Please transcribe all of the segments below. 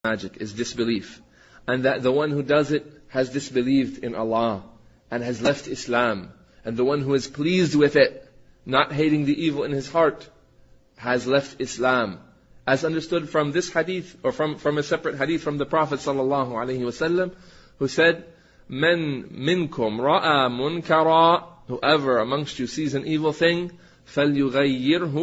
magic is disbelief. And that the one who does it has disbelieved in Allah and has left Islam. And the one who is pleased with it, not hating the evil in his heart, has left Islam. As understood from this hadith, or from a separate hadith from the Prophet ﷺ, who said, "Men minkum ra'a munkara," whoever amongst you sees an evil thing, فَلْيُغَيِّرْهُ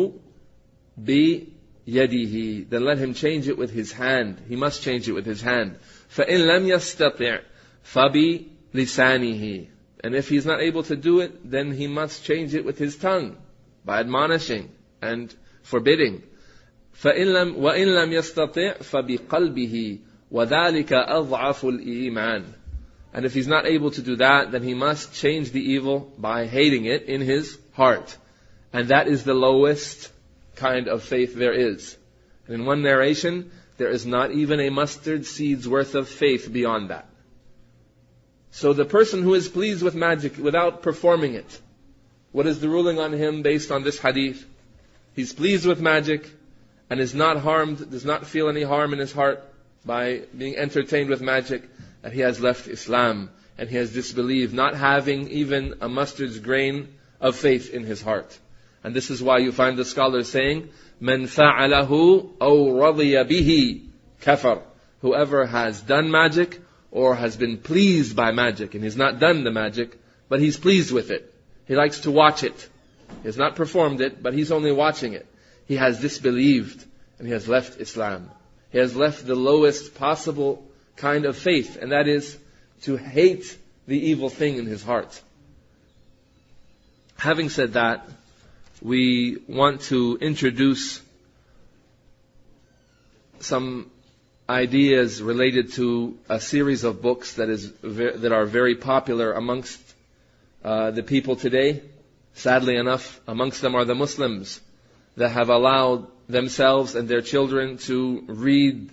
بِيَدِهِ, then let him change it with his hand. He must change it with his hand. فَإِن لَمْ يَسْتَطِعْ فَبِلِسَانِهِ, and if he's not able to do it, then he must change it with his tongue, by admonishing and forbidding. وَإِن لَمْ يَسْتَطِعْ فَبِقَلْبِهِ وَذَلِكَ أَضْعَفُ الْإِيمَانِ, and if he's not able to do that, then he must change the evil by hating it in his heart. And that is the lowest kind of faith there is. And in one narration, there is not even a mustard seed's worth of faith beyond that. So the person who is pleased with magic without performing it, what is the ruling on him based on this hadith? He's pleased with magic and is not harmed, does not feel any harm in his heart by being entertained with magic, that he has left Islam and he has disbelieved, not having even a mustard's grain of faith in his heart. And this is why you find the scholars saying, "Man fa'alahu aw radiya bihi kafar." Whoever has done magic or has been pleased by magic, and he's not done the magic, but he's pleased with it. He likes to watch it. He has not performed it, but he's only watching it. He has disbelieved and he has left Islam. He has left the lowest possible kind of faith, and that is to hate the evil thing in his heart. Having said that, we want to introduce some ideas related to a series of books that are very popular amongst the people today. Sadly enough, amongst them are the Muslims that have allowed themselves and their children to read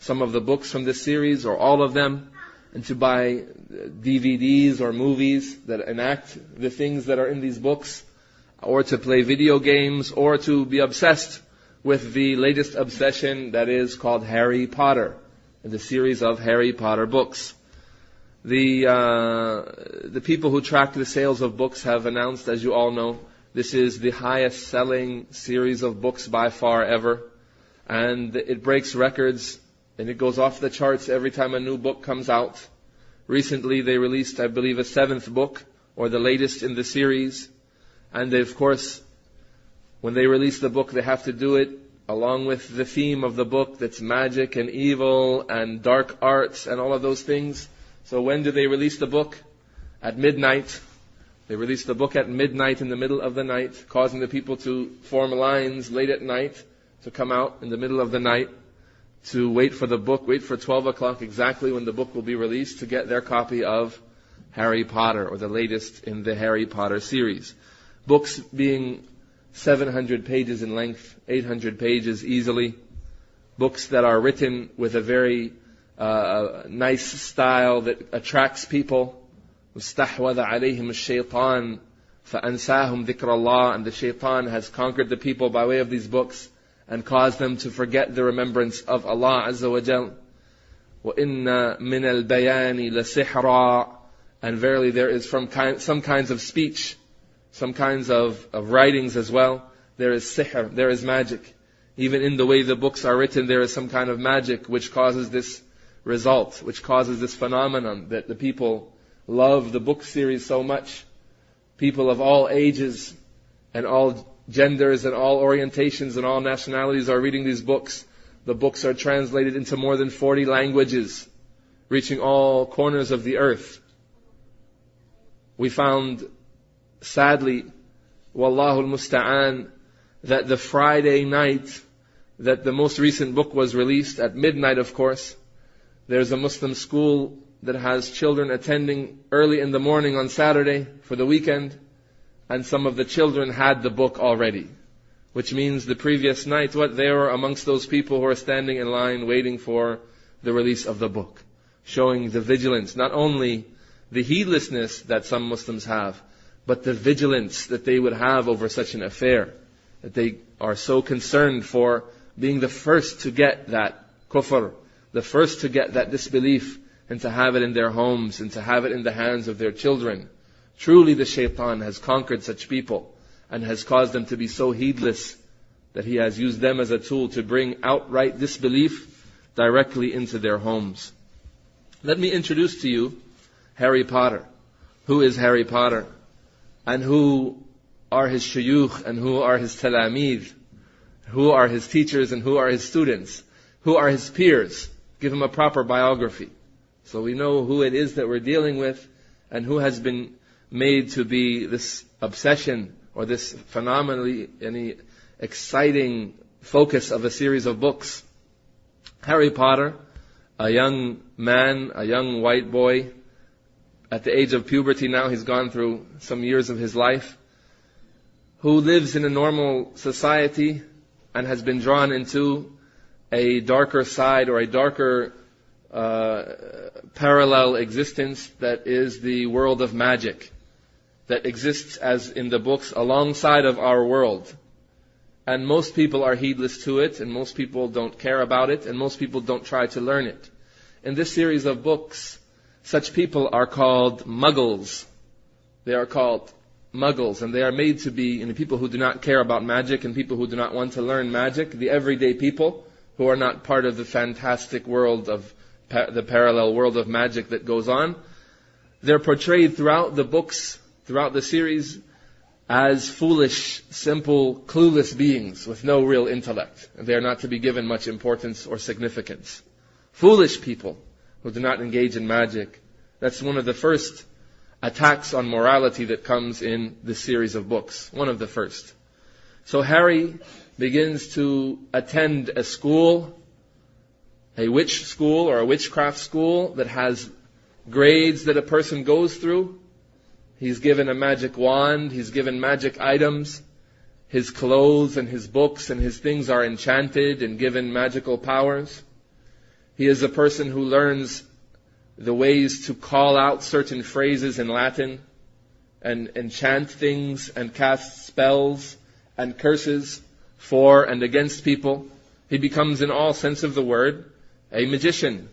some of the books from this series, or all of them, and to buy DVDs or movies that enact the things that are in these books, or to play video games, or to be obsessed with the latest obsession that is called Harry Potter, and the series of Harry Potter books. The people who track the sales of books have announced, as you all know, this is the highest selling series of books by far ever, and it breaks records, and it goes off the charts every time a new book comes out. Recently they released, I believe, a 7th book, or the latest in the series. And they, of course, when they release the book, they have to do it along with the theme of the book, that's magic and evil and dark arts and all of those things. So when do they release the book? At midnight. They release the book at midnight, in the middle of the night, causing the people to form lines late at night to come out in the middle of the night to wait for the book, wait for 12 o'clock exactly when the book will be released, to get their copy of Harry Potter, or the latest in the Harry Potter series. Books being 700 pages in length, 800 pages easily. Books that are written with a very nice style that attracts people. استحوذ عليهم الشيطان فأنساهم ذكر الله, and the shaitan has conquered the people by way of these books and caused them to forget the remembrance of Allah Azza wa Jal. وَإِنَّ مِنَ الْبَيَانِ لَسِحْرًا, and verily there is from some kinds of speech, some kinds of writings as well. There is sihr, there is magic. Even in the way the books are written, there is some kind of magic which causes this result, which causes this phenomenon that the people love the book series so much. People of all ages and all genders and all orientations and all nationalities are reading these books. The books are translated into more than 40 languages, reaching all corners of the earth. We found, sadly, Wallahu al-Musta'an, that the Friday night that the most recent book was released, at midnight of course, there's a Muslim school that has children attending early in the morning on Saturday for the weekend, and some of the children had the book already. Which means the previous night, they were amongst those people who are standing in line waiting for the release of the book. Showing the vigilance, not only the heedlessness that some Muslims have, but the vigilance that they would have over such an affair. That they are so concerned for being the first to get that kufr, the first to get that disbelief and to have it in their homes and to have it in the hands of their children. Truly the shaitan has conquered such people and has caused them to be so heedless that he has used them as a tool to bring outright disbelief directly into their homes. Let me introduce to you Harry Potter. Who is Harry Potter? And who are his shuyukh and who are his talamid? Who are his teachers and who are his students? Who are his peers? Give him a proper biography, so we know who it is that we're dealing with and who has been made to be this obsession or this phenomenally exciting focus of a series of books. Harry Potter, a young man, a young white boy, at the age of puberty now, he's gone through some years of his life, who lives in a normal society and has been drawn into a darker side or a darker parallel existence that is the world of magic, that exists as in the books alongside of our world. And most people are heedless to it, and most people don't care about it, and most people don't try to learn it. In this series of books, such people are called muggles. They are called muggles, and they are made to be people who do not care about magic and people who do not want to learn magic, the everyday people who are not part of the fantastic world of the parallel world of magic that goes on. They're portrayed throughout the books, throughout the series, as foolish, simple, clueless beings with no real intellect. And they are not to be given much importance or significance. Foolish people who do not engage in magic. That's one of the first attacks on morality that comes in this series of books. One of the first. So Harry begins to attend a school, a witch school or a witchcraft school that has grades that a person goes through. He's given a magic wand, he's given magic items, his clothes and his books and his things are enchanted and given magical powers. He is a person who learns the ways to call out certain phrases in Latin and enchant things and cast spells and curses for and against people. He becomes, in all sense of the word, a magician.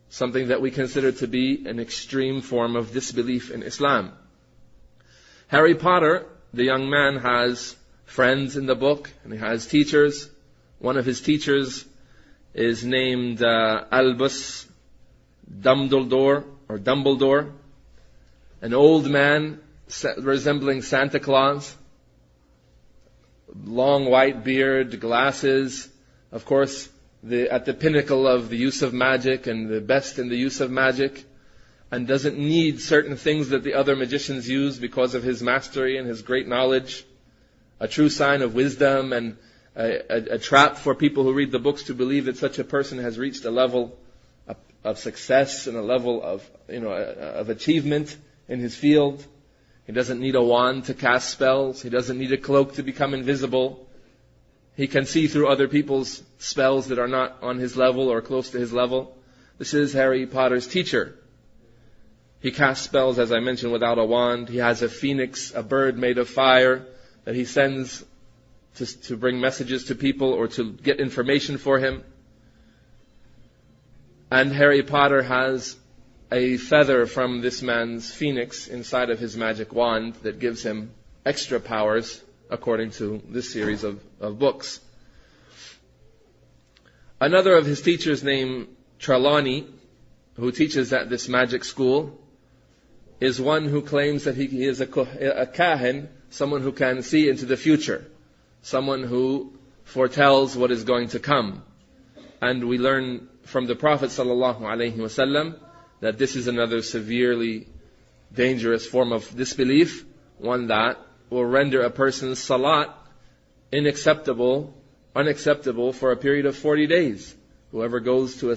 Something that we consider to be an extreme form of disbelief in Islam. Harry Potter, the young man, has friends in the book and he has teachers. One of his teachers is named Albus Dumbledore, an old man resembling Santa Claus, long white beard, glasses, of course, at the pinnacle of the use of magic and the best in the use of magic, and doesn't need certain things that the other magicians use because of his mastery and his great knowledge. A true sign of wisdom and a trap for people who read the books to believe that such a person has reached a level of success and a level of achievement in his field. He doesn't need a wand to cast spells. He doesn't need a cloak to become invisible. He can see through other people's spells that are not on his level or close to his level. This is Harry Potter's teacher. He casts spells, as I mentioned, without a wand. He has a phoenix, a bird made of fire, that he sends to bring messages to people or to get information for him. And Harry Potter has a feather from this man's phoenix inside of his magic wand that gives him extra powers, according to this series of books. Another of his teachers named Trelawney, who teaches at this magic school, is one who claims that he is a kahin, someone who can see into the future, someone who foretells what is going to come. And we learn from the Prophet ﷺ that this is another severely dangerous form of disbelief, one that will render a person's salat unacceptable for a period of 40 days. Whoever goes to a